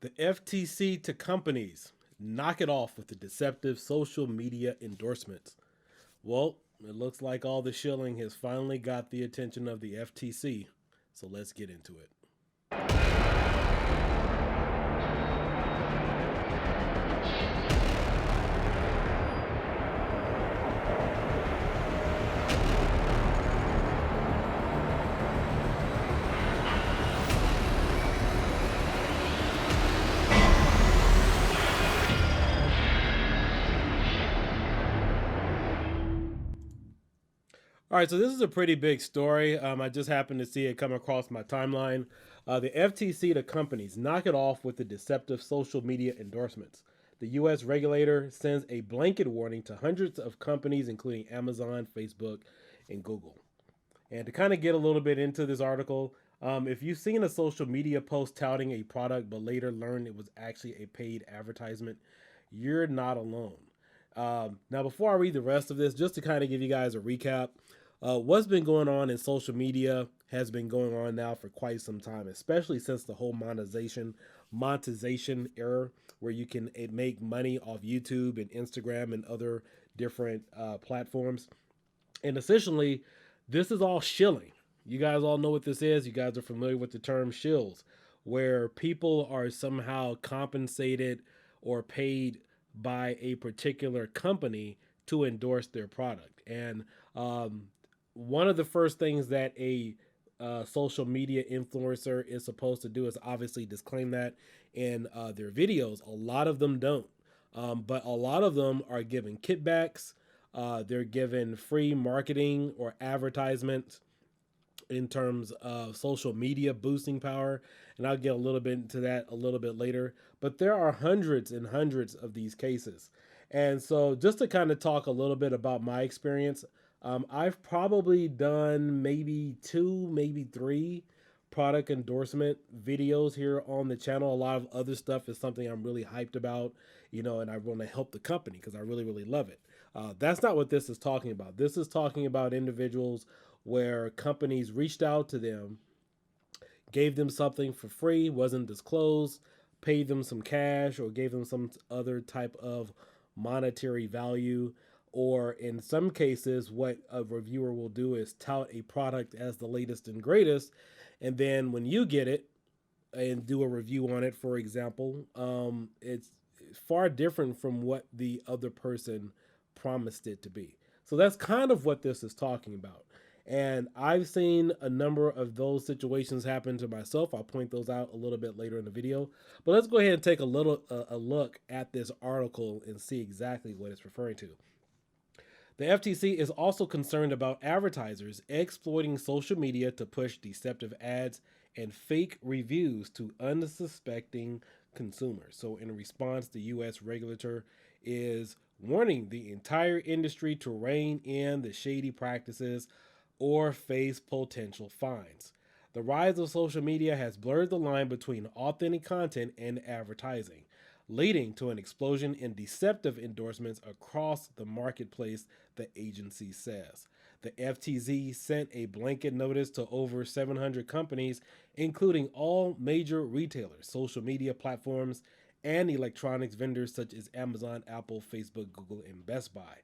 The FTC to companies, knock it off with the deceptive social media endorsements. Well, it looks like all the shilling has finally got the attention of the FTC, so let's get into it. All right, so this is a pretty big story. I just happened to see it come across my timeline. The FTC to companies, knock it off with the deceptive social media endorsements. The U.S. regulator sends a blanket warning to hundreds of companies, including Amazon, Facebook, and Google. And to kind of get a little bit into this article, if you've seen a social media post touting a product but later learned it was actually a paid advertisement, you're not alone. Now, before I read the rest of this, just to kind of give you guys a recap, what's been going on in social media has been going on now for quite some time, especially since the whole monetization era, where you can make money off YouTube and Instagram and other different platforms. And essentially, this is all shilling. You guys all know what this is. You guys are familiar with the term shills, where people are somehow compensated or paid by a particular company to endorse their product. And one of the first things that a social media influencer is supposed to do is obviously disclaim that in their videos. A lot of them don't. But a lot of them are giving kickbacks. They're given free marketing or advertisements in terms of social media boosting power. And I'll get a little bit into that a little bit later. But there are hundreds and hundreds of these cases. And so, just to kind of talk a little bit about my experience, I've probably done maybe two, maybe three product endorsement videos here on the channel. A lot of other stuff is something I'm really hyped about, and I want to help the company because I really, really love it. That's not what this is talking about. This is talking about individuals where companies reached out to them, gave them something for free, wasn't disclosed, paid them some cash, or gave them some other type of monetary value. Or in some cases, what a reviewer will do is tout a product as the latest and greatest. And then when you get it and do a review on it, for example, it's far different from what the other person promised it to be. So that's kind of what this is talking about. And I've seen a number of those situations happen to myself. I'll point those out a little bit later in the video. But let's go ahead and take a look at this article and see exactly what it's referring to. The FTC is also concerned about advertisers exploiting social media to push deceptive ads and fake reviews to unsuspecting consumers. So, in response, the U.S. regulator is warning the entire industry to rein in the shady practices or face potential fines. The rise of social media has blurred the line between authentic content and advertising, leading to an explosion in deceptive endorsements across the marketplace, the agency says. The FTC sent a blanket notice to over 700 companies, including all major retailers, social media platforms, and electronics vendors such as Amazon, Apple, Facebook, Google, and Best Buy.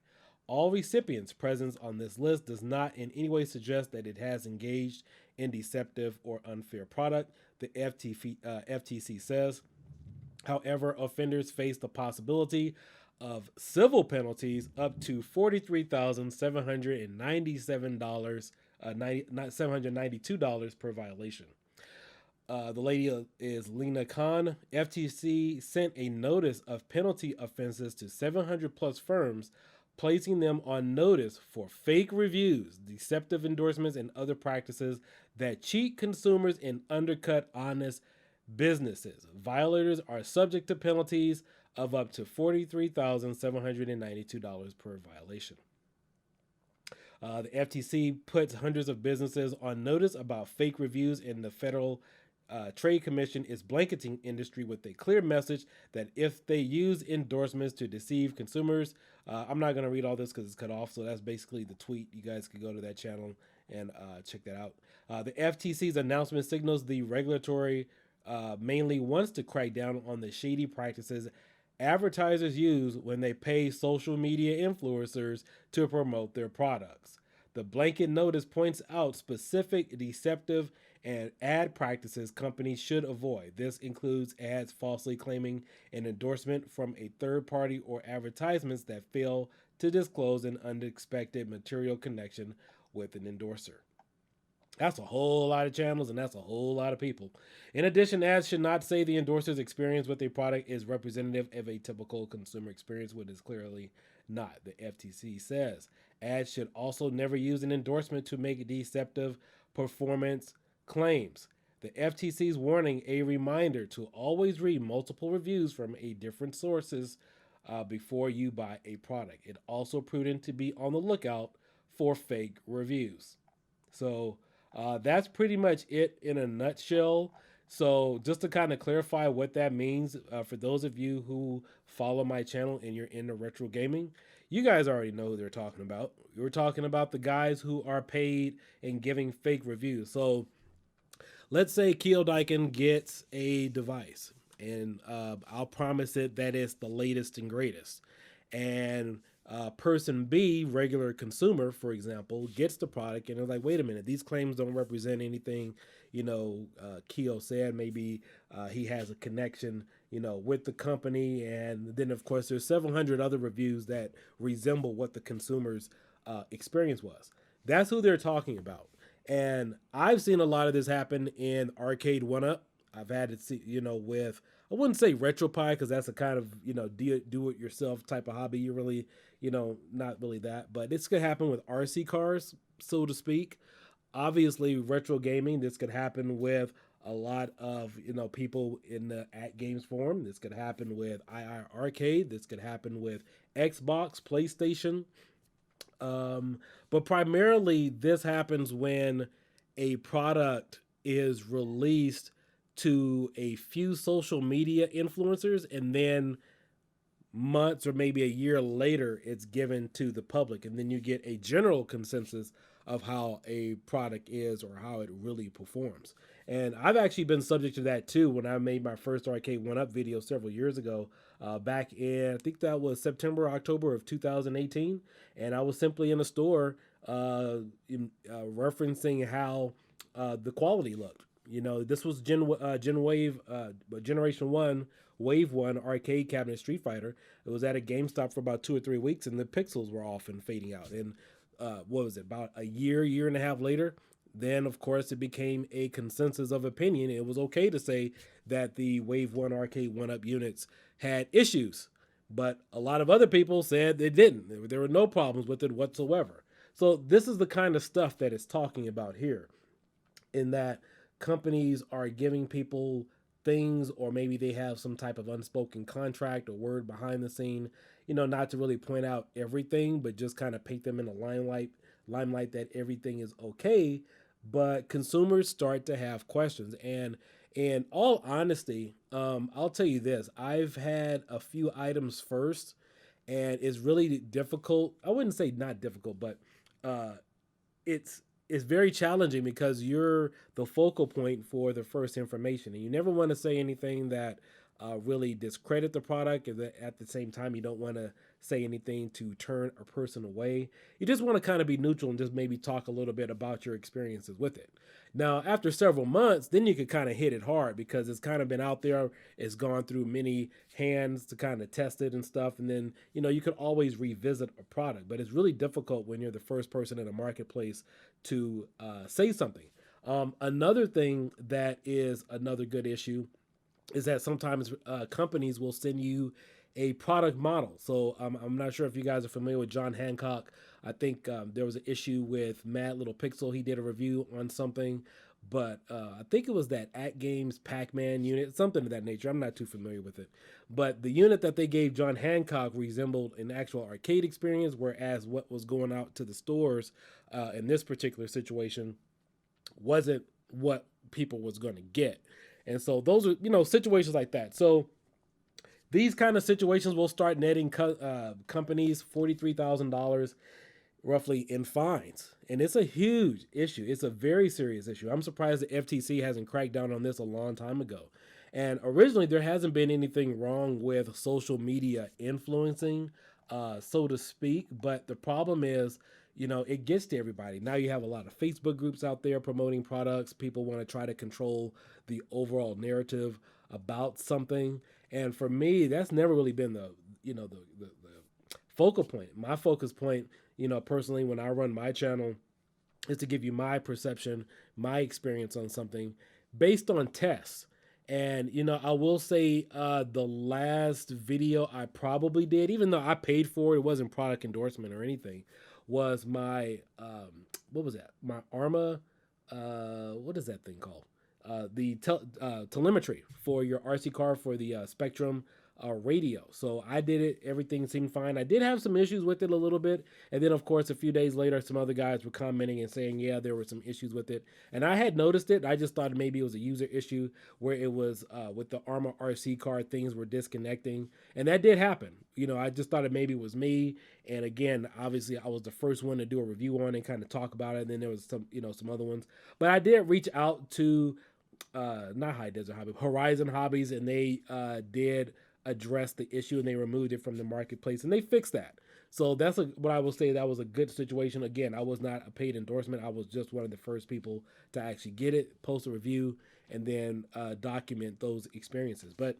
All recipients' presence on this list does not in any way suggest that it has engaged in deceptive or unfair product, the FTC says. However, offenders face the possibility of civil penalties up to $43,797, $792 per violation. The lady is Lena Khan. FTC sent a notice of penalty offenses to 700 plus firms, placing them on notice for fake reviews, deceptive endorsements, and other practices that cheat consumers and undercut honest businesses. Violators are subject to penalties of up to $43,792 per violation. The FTC puts hundreds of businesses on notice about fake reviews, and the Federal Trade Commission is blanketing industry with a clear message that if they use endorsements to deceive consumers, I'm not going to read all this because it's cut off. So that's basically the tweet. You guys could go to that channel and check that out. The FTC's announcement signals the regulatory mainly wants to crack down on the shady practices advertisers use when they pay social media influencers to promote their products. The blanket notice points out specific deceptive and ad practices companies should avoid. This includes ads falsely claiming an endorsement from a third party or advertisements that fail to disclose an unexpected material connection with an endorser. That's a whole lot of channels and that's a whole lot of people. In addition, ads should not say the endorser's experience with a product is representative of a typical consumer experience, which is clearly not, the FTC says. Ads should also never use an endorsement to make deceptive performance claims. The FTC's warning a reminder to always read multiple reviews from a different sources before you buy a product. It's also prudent to be on the lookout for fake reviews. So that's pretty much it in a nutshell. So just to kind of clarify what that means for those of you who follow my channel and you're into retro gaming, you guys already know who they're talking about. We're talking about the guys who are paid and giving fake reviews. So let's say Keel Dyken gets a device, and I'll promise it that it's the latest and greatest. And person B, regular consumer, for example, gets the product and they're like, wait a minute, these claims don't represent anything. Keo said maybe he has a connection, with the company. And then, of course, there's several hundred other reviews that resemble what the consumer's experience was. That's who they're talking about. And I've seen a lot of this happen in Arcade One Up. I've had it see, with, I wouldn't say retropie because that's a kind of, do it yourself type of hobby. You really, not really that, but this could happen with RC cars, so to speak. Obviously, retro gaming, this could happen with a lot of, people in the at games forum. This could happen with II Arcade. This could happen with Xbox, PlayStation. But primarily, this happens when a product is released to a few social media influencers and then months or maybe a year later it's given to the public, and then you get a general consensus of how a product is or how it really performs. And I've actually been subject to that too when I made my first Arcade One Up video several years ago, back in, I think that was September, October of 2018. And I was simply in a store referencing how the quality looked. This was Generation 1, Wave 1 arcade cabinet Street Fighter. It was at a GameStop for about 2 or 3 weeks, and the pixels were off and fading out. And what was it, about a year and a half later, then, of course, it became a consensus of opinion. It was okay to say that the Wave 1 Arcade 1-Up units had issues, but a lot of other people said they didn't. There were no problems with it whatsoever. So this is the kind of stuff that it's talking about here, in that companies are giving people things, or maybe they have some type of unspoken contract or word behind the scene, not to really point out everything, but just kind of paint them in a limelight that everything is okay. But consumers start to have questions. And in all honesty, I'll tell you this, I've had a few items first, and it's really difficult. I wouldn't say not difficult, but it's very challenging because you're the focal point for the first information, and you never want to say anything that really discredit the product. And at the same time, you don't want to say anything to turn a person away. You just want to kind of be neutral and just maybe talk a little bit about your experiences with it. Now, after several months, then you could kind of hit it hard because it's kind of been out there. It's gone through many hands to kind of test it and stuff. And then, you could always revisit a product, but it's really difficult when you're the first person in a marketplace to say something. Another thing that is another good issue is that sometimes companies will send you a product model. So I'm not sure if you guys are familiar with John Hancock. I think there was an issue with Mad Little Pixel. He did a review on something, but I think it was that At Games Pac-Man unit, something of that nature. I'm not too familiar with it. But the unit that they gave John Hancock resembled an actual arcade experience, whereas what was going out to the stores in this particular situation wasn't what people was going to get. And so those are, situations like that. So these kind of situations will start netting companies $43,000 roughly in fines. And it's a huge issue. It's a very serious issue. I'm surprised the FTC hasn't cracked down on this a long time ago. And originally, there hasn't been anything wrong with social media influencing, so to speak. But the problem is, it gets to everybody. Now you have a lot of Facebook groups out there promoting products. People want to try to control the overall narrative about something. And for me, that's never really been the focal point. My focus point, personally, when I run my channel, is to give you my perception, my experience on something based on tests. And I will say the last video I probably did, even though I paid for it, it wasn't product endorsement or anything, was my what was that? My Arma, what is that thing called? Telemetry for your RC car for the Spectrum radio. So I did it. Everything seemed fine. I did have some issues with it a little bit. And then, of course, a few days later, some other guys were commenting and saying, yeah, there were some issues with it. And I had noticed it. I just thought maybe it was a user issue where it was with the Arma RC car, things were disconnecting. And that did happen. I just thought it maybe was me. And again, obviously, I was the first one to do a review on it and kind of talk about it. And then there was some other ones. But I did reach out to not High Desert Hobby, Horizon Hobbies, and they did address the issue and they removed it from the marketplace and they fixed that. So that's what I will say. That was a good situation. Again, I was not a paid endorsement. I was just one of the first people to actually get it, post a review, and then document those experiences. But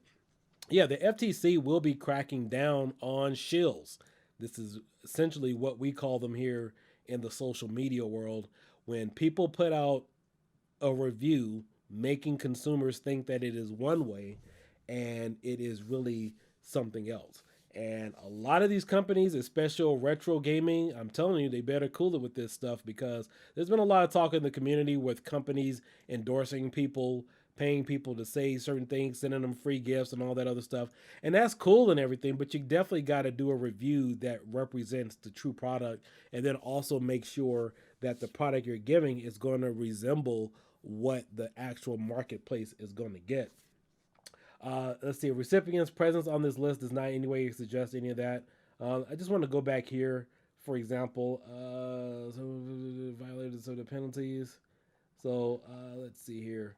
yeah, the FTC will be cracking down on shills. This is essentially what we call them here in the social media world. When people put out a review making consumers think that it is one way and it is really something else. And a lot of these companies, especially retro gaming, I'm telling you, they better cool it with this stuff because there's been a lot of talk in the community with companies endorsing people, paying people to say certain things, sending them free gifts and all that other stuff. And that's cool and everything, but you definitely got to do a review that represents the true product and then also make sure that the product you're giving is going to resemble what the actual marketplace is going to get. Let's see. Recipients' presence on this list does not in any way suggest any of that. I just want to go back here. For example, violated some of the penalties. So let's see here.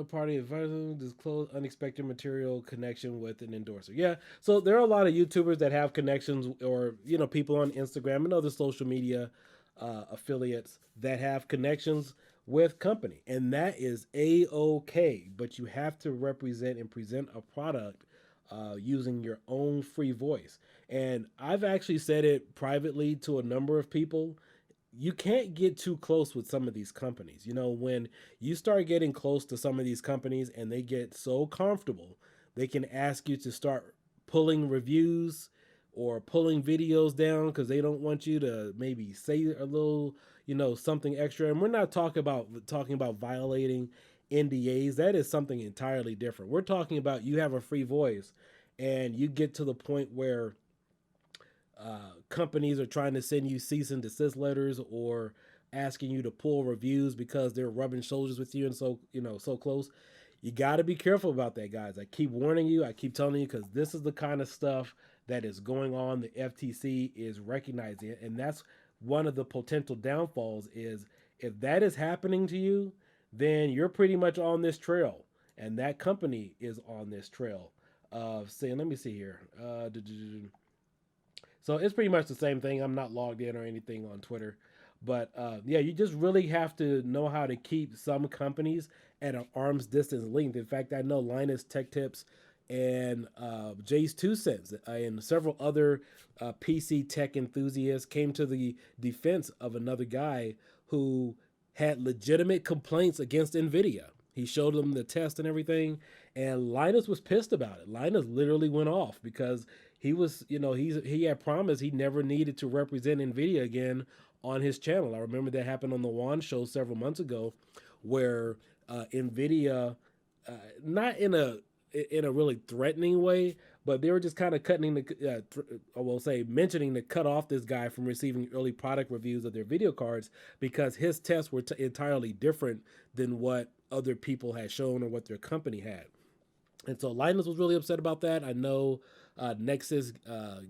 Party advisor disclose unexpected material connection with an endorser. Yeah, so there are a lot of YouTubers that have connections, or people on Instagram and other social media affiliates that have connections with company, and that is a-okay. But you have to represent and present a product using your own free voice. And I've actually said it privately to a number of people. You can't get too close with some of these companies. When you start getting close to some of these companies and they get so comfortable, they can ask you to start pulling reviews or pulling videos down because they don't want you to maybe say a little, something extra. And we're not talking about violating NDAs. That is something entirely different. We're talking about you have a free voice and you get to the point where companies are trying to send you cease and desist letters or asking you to pull reviews because they're rubbing shoulders with you and so close. You got to be careful about that, guys. I keep warning you. I keep telling you because this is the kind of stuff that is going on. The FTC is recognizing it, and that's one of the potential downfalls. Is if that is happening to you, then you're pretty much on this trail, and that company is on this trail of saying, let me see here. So it's pretty much the same thing. I'm not logged in or anything on Twitter. But yeah, you just really have to know how to keep some companies at an arm's distance length. In fact, I know Linus Tech Tips and Jay's Two Cents and several other PC tech enthusiasts came to the defense of another guy who had legitimate complaints against NVIDIA. He showed them the test and everything, and Linus was pissed about it. Linus literally went off because he was, he had promised he never needed to represent NVIDIA again on his channel. I remember that happened on the Juan show several months ago, where NVIDIA, not in a really threatening way, but they were just kind of mentioning to cut off this guy from receiving early product reviews of their video cards because his tests were entirely different than what other people had shown or what their company had. And so Linus was really upset about that. I know Nexus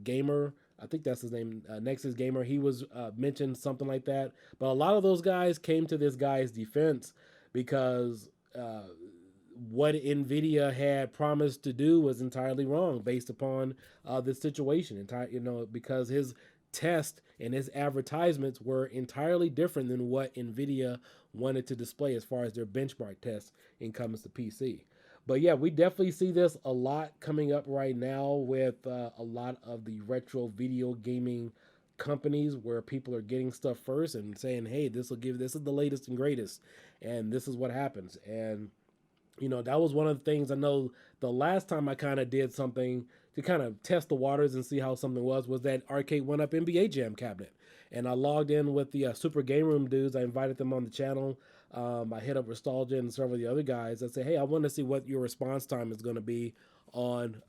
Gamer I think that's his name, Nexus Gamer. He was mentioned something like that. But a lot of those guys came to this guy's defense because what Nvidia had promised to do was entirely wrong based upon this situation. Because his test and his advertisements were entirely different than what Nvidia wanted to display as far as their benchmark tests in comes to PC. But yeah, we definitely see this a lot coming up right now with a lot of the retro video gaming companies where people are getting stuff first and saying, "Hey, this is the latest and greatest, and this is what happens." And that was one of the things I know the last time I kind of did something to kind of test the waters and see how something was that Arcade One Up NBA Jam cabinet. And I logged in with the Super Game Room dudes. I invited them on the channel. I hit up Nostalgia and several of the other guys. I said, hey, I want to see what your response time is going to be on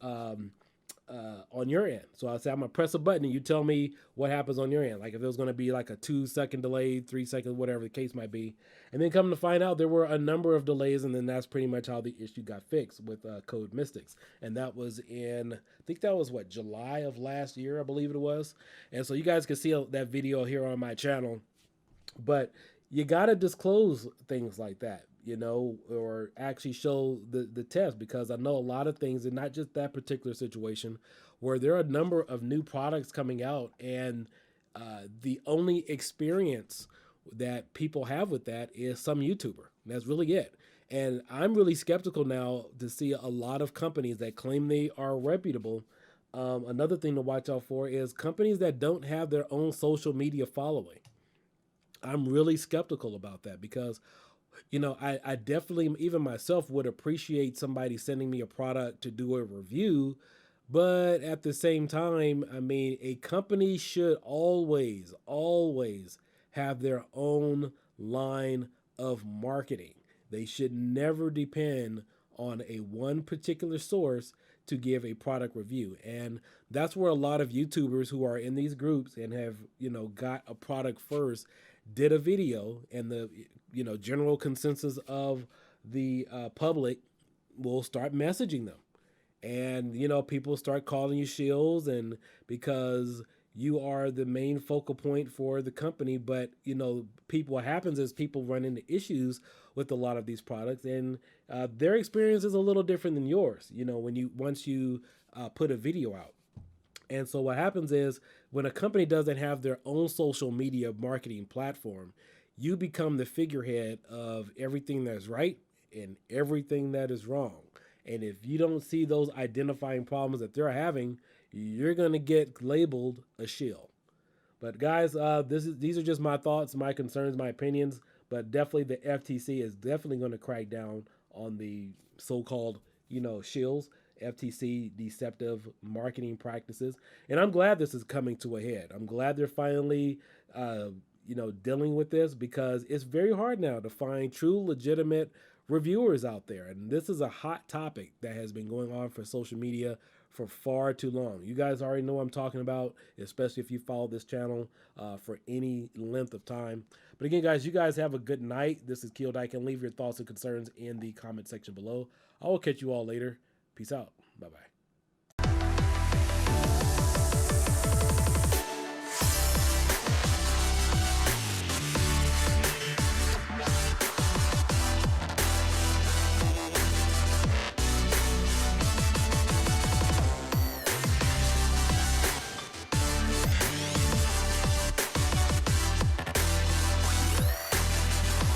on your end. So I said, I'm gonna press a button and you tell me what happens on your end. Like if it was gonna be like a 2-second delay, 3 seconds, whatever the case might be. And then come to find out there were a number of delays, and then that's pretty much how the issue got fixed with Code Mystics. And that was I think that was what, July of last year, I believe it was. And so you guys can see that video here on my channel. But you got to disclose things like that, or actually show the test, because I know a lot of things, and not just that particular situation, where there are a number of new products coming out, and the only experience that people have with that is some YouTuber. That's really it. And I'm really skeptical now to see a lot of companies that claim they are reputable. Another thing to watch out for is companies that don't have their own social media following. I'm really skeptical about that because, I definitely, even myself, would appreciate somebody sending me a product to do a review. But at the same time, I mean, a company should always have their own line of marketing. They should never depend on a one particular source to give a product review. And that's where a lot of YouTubers who are in these groups and have, got a product first did a video, and the general consensus of the public will start messaging them, and people start calling you shills, and because you are the main focal point for the company. But people, what happens is people run into issues with a lot of these products, and their experience is a little different than yours, once you put a video out. And so what happens is when a company doesn't have their own social media marketing platform, you become the figurehead of everything that's right and everything that is wrong. And if you don't see those identifying problems that they're having, you're going to get labeled a shill. But guys, these are just my thoughts, my concerns, my opinions. But definitely the FTC is definitely going to crack down on the so-called, shills. FTC deceptive marketing practices, and I'm glad this is coming to a head. I'm glad they're finally, dealing with this, because it's very hard now to find true, legitimate reviewers out there, and this is a hot topic that has been going on for social media for far too long. You guys already know what I'm talking about, especially if you follow this channel for any length of time. But again, guys, you guys have a good night. This is Keel Dyke, and leave your thoughts and concerns in the comment section below. I will catch you all later. Peace out. Bye-bye.